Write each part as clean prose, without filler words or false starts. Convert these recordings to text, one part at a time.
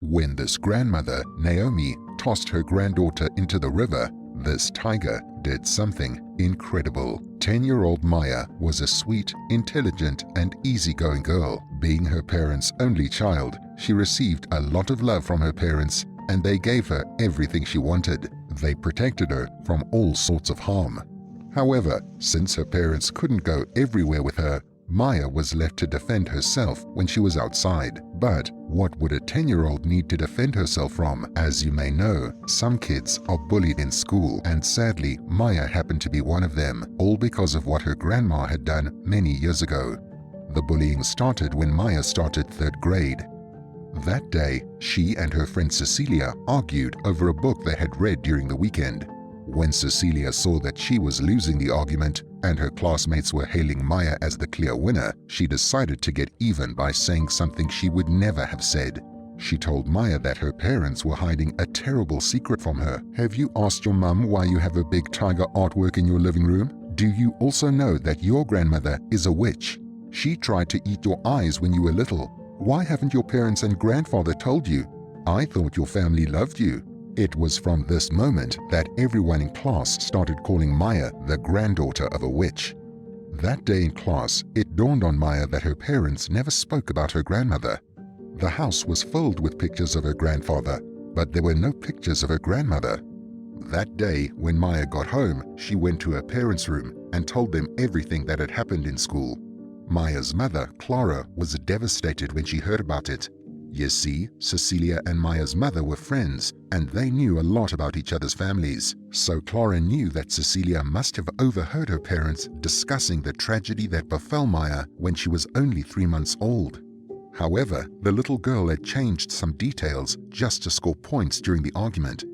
When this grandmother, Naomi, tossed her granddaughter into the river, this tiger did something incredible. 10-year-old Maya was a sweet, intelligent, and easygoing girl. Being her parents' only child, she received a lot of love from her parents, and they gave her everything she wanted. They protected her from all sorts of harm. However, since her parents couldn't go everywhere with her, Maya was left to defend herself when she was outside. But what would a 10-year-old need to defend herself from? As you may know, some kids are bullied in school, and sadly, Maya happened to be one of them, all because of what her grandma had done many years ago. The bullying started when Maya started 3rd grade. That day, she and her friend Cecilia argued over a book they had read during the weekend. When Cecilia saw that she was losing the argument and her classmates were hailing Maya as the clear winner, she decided to get even by saying something she would never have said. She told Maya that her parents were hiding a terrible secret from her. "Have you asked your mum why you have a big tiger artwork in your living room? Do you also know that your grandmother is a witch? She tried to eat your eyes when you were little. Why haven't your parents and grandfather told you? I thought your family loved you." It was from this moment that everyone in class started calling Maya the granddaughter of a witch. That day in class, it dawned on Maya that her parents never spoke about her grandmother. The house was filled with pictures of her grandfather, but there were no pictures of her grandmother. That day, when Maya got home, she went to her parents' room and told them everything that had happened in school. Maya's mother, Clara, was devastated when she heard about it. You see, Cecilia and Maya's mother were friends, and they knew a lot about each other's families. So Clara knew that Cecilia must have overheard her parents discussing the tragedy that befell Maya when she was only 3 months old. However, the little girl had changed some details just to score points during the argument.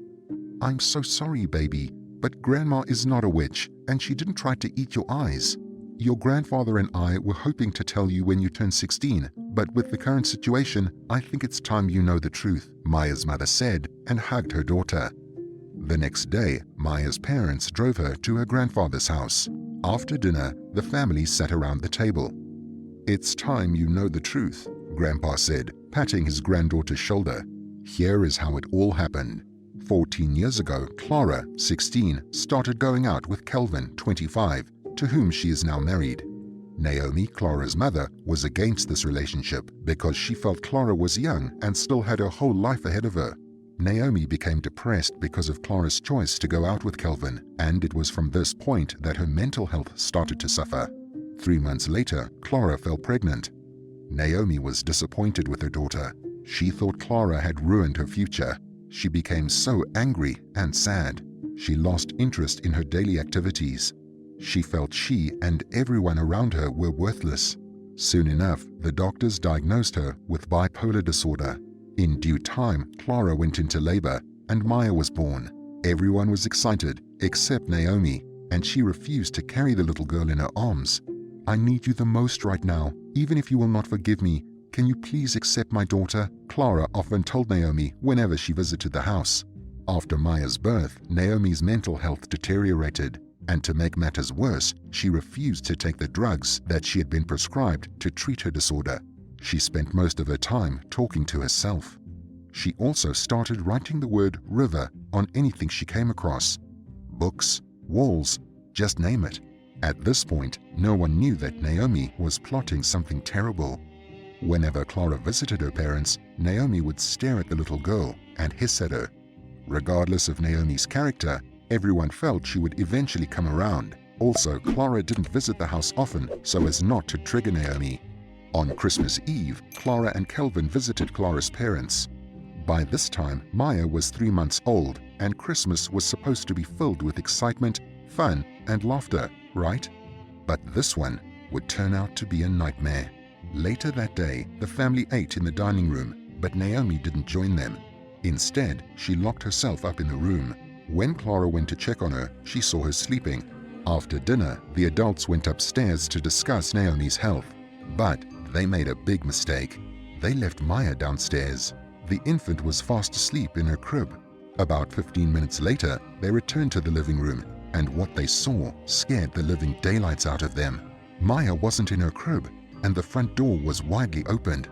"I'm so sorry, baby, but Grandma is not a witch, and she didn't try to eat your eyes. Your grandfather and I were hoping to tell you when you turn 16, but with the current situation, I think it's time you know the truth," Maya's mother said and hugged her daughter. The next day, Maya's parents drove her to her grandfather's house. After dinner, the family sat around the table. "It's time you know the truth," Grandpa said, patting his granddaughter's shoulder. "Here is how it all happened. 14 years ago, Clara, 16, started going out with Kelvin, 25, to whom she is now married. Naomi, Clara's mother, was against this relationship because she felt Clara was young and still had her whole life ahead of her. Naomi became depressed because of Clara's choice to go out with Kelvin, and it was from this point that her mental health started to suffer. 3 months later, Clara fell pregnant. Naomi was disappointed with her daughter. She thought Clara had ruined her future. She became so angry and sad. She lost interest in her daily activities. She felt she and everyone around her were worthless. Soon enough, the doctors diagnosed her with bipolar disorder. In due time, Clara went into labor and Maya was born. Everyone was excited except Naomi, and she refused to carry the little girl in her arms. "I need you the most right now. Even if you will not forgive me, can you please accept my daughter?" Clara often told Naomi whenever she visited the house. After Maya's birth, Naomi's mental health deteriorated. And to make matters worse, she refused to take the drugs that she had been prescribed to treat her disorder. She spent most of her time talking to herself. She also started writing the word river on anything she came across. Books, walls, just name it. At this point, no one knew that Naomi was plotting something terrible. Whenever Clara visited her parents, Naomi would stare at the little girl and hiss at her. Regardless of Naomi's character, everyone felt she would eventually come around. Also, Clara didn't visit the house often so as not to trigger Naomi. On Christmas Eve, Clara and Kelvin visited Clara's parents. By this time, Maya was 3 months old, and Christmas was supposed to be filled with excitement, fun, and laughter, right? But this one would turn out to be a nightmare. Later that day, the family ate in the dining room, but Naomi didn't join them. Instead, she locked herself up in the room. When Clara went to check on her, she saw her sleeping. After dinner, the adults went upstairs to discuss Naomi's health. But they made a big mistake. They left Maya downstairs. The infant was fast asleep in her crib. About 15 minutes later, they returned to the living room, and what they saw scared the living daylights out of them. Maya wasn't in her crib, and the front door was widely opened.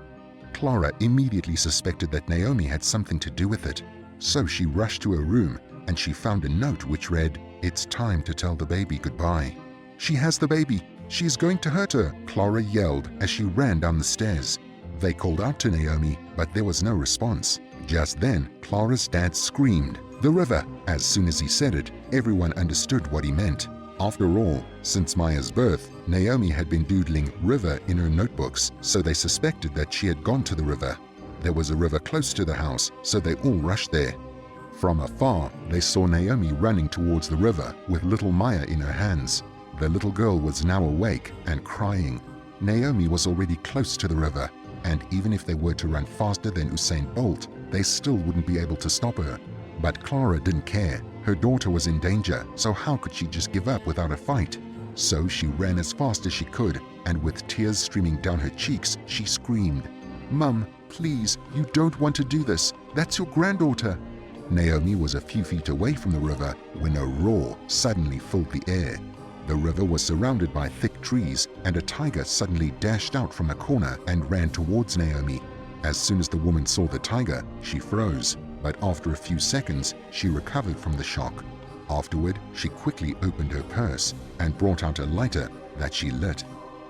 Clara immediately suspected that Naomi had something to do with it. So she rushed to her room and she found a note which read, "It's time to tell the baby goodbye." "She has the baby! She is going to hurt her!" Clara yelled as she ran down the stairs. They called out to Naomi, but there was no response. Just then, Clara's dad screamed, "The river!" As soon as he said it, everyone understood what he meant. After all, since Maya's birth, Naomi had been doodling river in her notebooks, so they suspected that she had gone to the river. There was a river close to the house, so they all rushed there. From afar, they saw Naomi running towards the river with little Maya in her hands. The little girl was now awake and crying. Naomi was already close to the river, and even if they were to run faster than Usain Bolt, they still wouldn't be able to stop her. But Clara didn't care. Her daughter was in danger, so how could she just give up without a fight? So she ran as fast as she could, and with tears streaming down her cheeks, she screamed, "Mum, please, you don't want to do this. That's your granddaughter." Naomi was a few feet away from the river when a roar suddenly filled the air. The river was surrounded by thick trees, and a tiger suddenly dashed out from a corner and ran towards Naomi. As soon as the woman saw the tiger, she froze, but after a few seconds, she recovered from the shock. Afterward, she quickly opened her purse and brought out a lighter that she lit.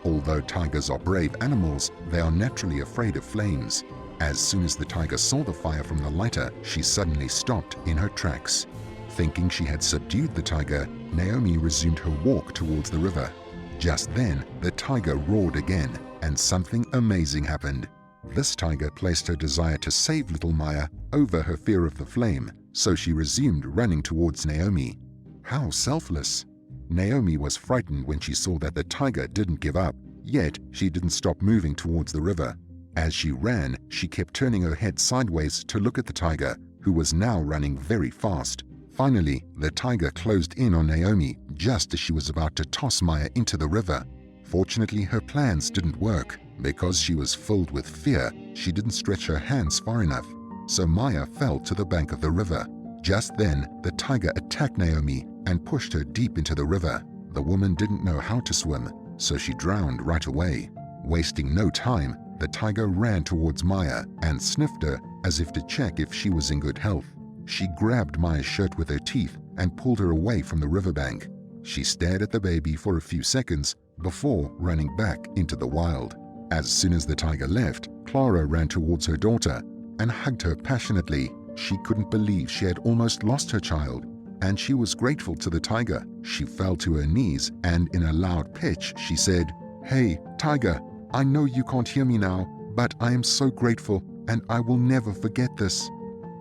Although tigers are brave animals, they are naturally afraid of flames. As soon as the tiger saw the fire from the lighter, she suddenly stopped in her tracks. Thinking she had subdued the tiger, Naomi resumed her walk towards the river. Just then, the tiger roared again, and something amazing happened. This tiger placed her desire to save little Maya over her fear of the flame, so she resumed running towards Naomi. How selfless! Naomi was frightened when she saw that the tiger didn't give up, yet she didn't stop moving towards the river. As she ran, she kept turning her head sideways to look at the tiger, who was now running very fast. Finally, the tiger closed in on Naomi just as she was about to toss Maya into the river. Fortunately, her plans didn't work. Because she was filled with fear, she didn't stretch her hands far enough, so Maya fell to the bank of the river. Just then, the tiger attacked Naomi and pushed her deep into the river. The woman didn't know how to swim, so she drowned right away. Wasting no time, the tiger ran towards Maya and sniffed her as if to check if she was in good health. She grabbed Maya's shirt with her teeth and pulled her away from the riverbank. She stared at the baby for a few seconds before running back into the wild. As soon as the tiger left, Clara ran towards her daughter and hugged her passionately. She couldn't believe she had almost lost her child, and she was grateful to the tiger. She fell to her knees and in a loud pitch she said, "Hey, tiger, I know you can't hear me now, but I am so grateful and I will never forget this."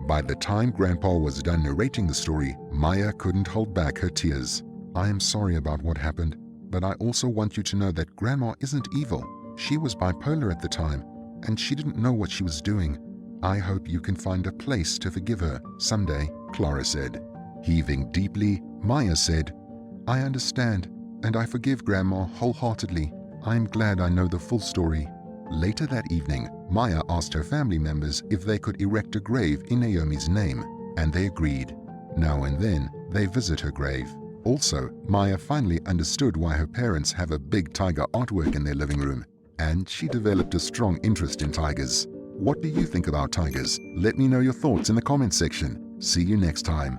By the time Grandpa was done narrating the story, Maya couldn't hold back her tears. "I am sorry about what happened, but I also want you to know that Grandma isn't evil. She was bipolar at the time, and she didn't know what she was doing. I hope you can find a place to forgive her someday," Clara said. Heaving deeply, Maya said, "I understand, and I forgive Grandma wholeheartedly. I'm glad I know the full story." Later that evening, Maya asked her family members if they could erect a grave in Naomi's name, and they agreed. Now and then, they visit her grave. Also, Maya finally understood why her parents have a big tiger artwork in their living room, and she developed a strong interest in tigers. What do you think about tigers? Let me know your thoughts in the comments section. See you next time.